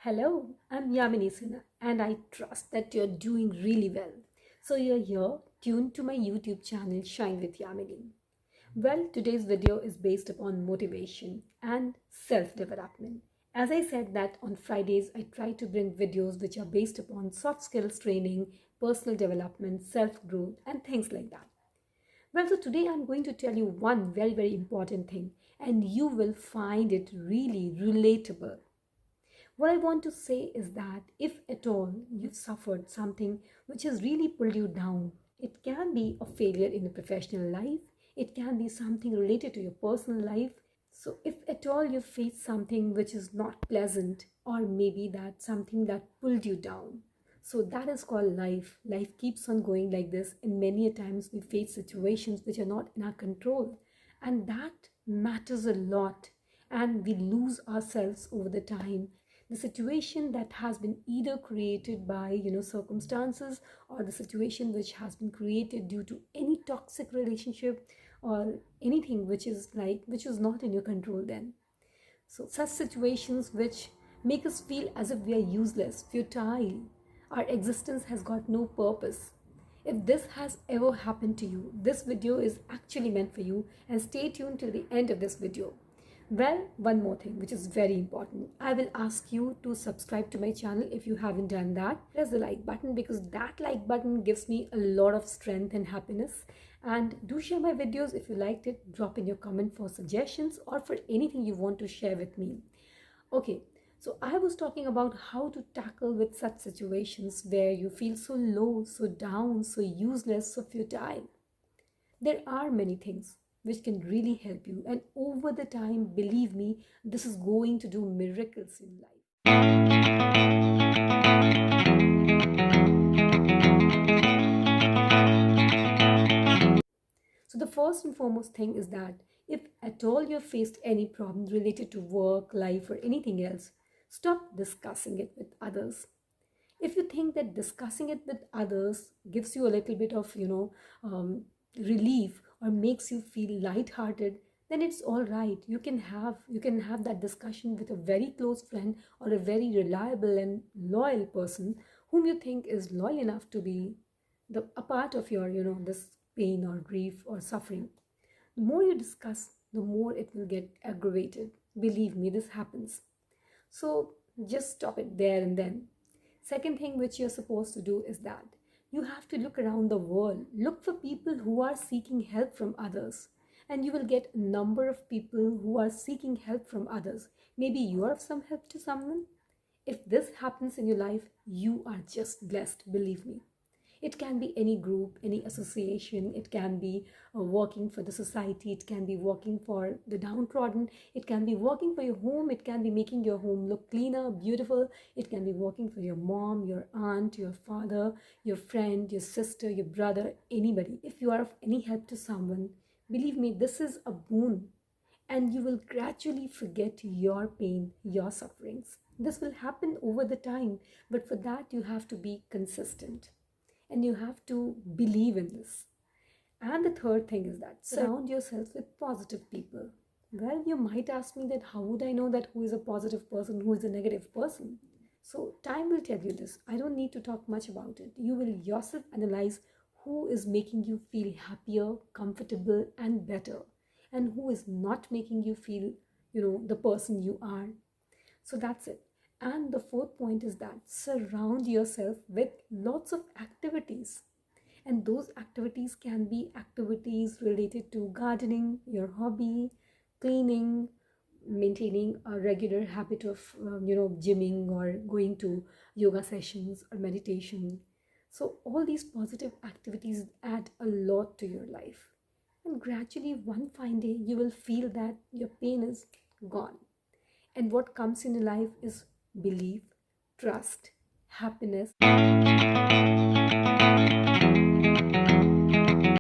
Hello, I'm Yamini Sinha, and I trust that you're doing really well. So you're here, tuned to my YouTube channel Shine with Yamini. Well, today's video is based upon motivation and self-development. As I said that on Fridays, I try to bring videos which are based upon soft skills training, personal development, self-growth, and things like that. Well, so today I'm going to tell you one very important thing, and you will find it really relatable. What I want to say is that if at all you've suffered something which has really pulled you down, it can be a failure in your professional life, it can be something related to your personal life. So, if at all you face something which is not pleasant, or maybe that something that pulled you down, so that is called life. Life keeps on going like this, and many a times we face situations which are not in our control, and that matters a lot, and we lose ourselves over the time. The situation that has been either created by circumstances, or the situation which has been created due to any toxic relationship, or anything which is not in your control then. So such situations which make us feel as if we are useless, futile, our existence has got no purpose. If this has ever happened to you, this video is actually meant for you, and stay tuned till the end of this video. Well, one more thing which is very important. I will ask you to subscribe to my channel if you haven't done that. Press the like button, because that like button gives me a lot of strength and happiness. And do share my videos if you liked it. Drop in your comment for suggestions or for anything you want to share with me. Okay, so I was talking about how to tackle with such situations where you feel so low, so down, so useless, so futile. There are many things which can really help you, and over the time, believe me, this is going to do miracles in life. So the first and foremost thing is that if at all you've faced any problem related to work, life, or anything else, stop discussing it with others. If you think that discussing it with others gives you a little bit of relief, or makes you feel lighthearted, then it's all right. You can have that discussion with a very close friend, or a very reliable and loyal person whom you think is loyal enough to be a part of your this pain or grief or suffering. The more you discuss, the more it will get aggravated. Believe me, this happens. So just stop it there and then. Second thing which you're supposed to do is that you have to look around the world. Look for people who are seeking help from others. And you will get a number of people who are seeking help from others. Maybe you are of some help to someone. If this happens in your life, you are just blessed, believe me. It can be any group, any association. It can be working for the society. It can be working for the downtrodden. It can be working for your home. It can be making your home look cleaner, beautiful. It can be working for your mom, your aunt, your father, your friend, your sister, your brother, anybody. If you are of any help to someone, believe me, this is a boon, and you will gradually forget your pain, your sufferings. This will happen over the time, but for that, you have to be consistent, and you have to believe in this. And the third thing is that surround yourself with positive people. Well, you might ask me that how would I know that who is a positive person, who is a negative person? So, time will tell you this. I don't need to talk much about it. You will yourself analyze who is making you feel happier, comfortable, and better, and who is not making you feel, the person you are. So that's it. And the fourth point is that surround yourself with lots of activities. And those activities can be activities related to gardening, your hobby, cleaning, maintaining a regular habit of, gymming, or going to yoga sessions or meditation. So all these positive activities add a lot to your life. And gradually, one fine day, you will feel that your pain is gone. And what comes in your life is belief, trust, happiness.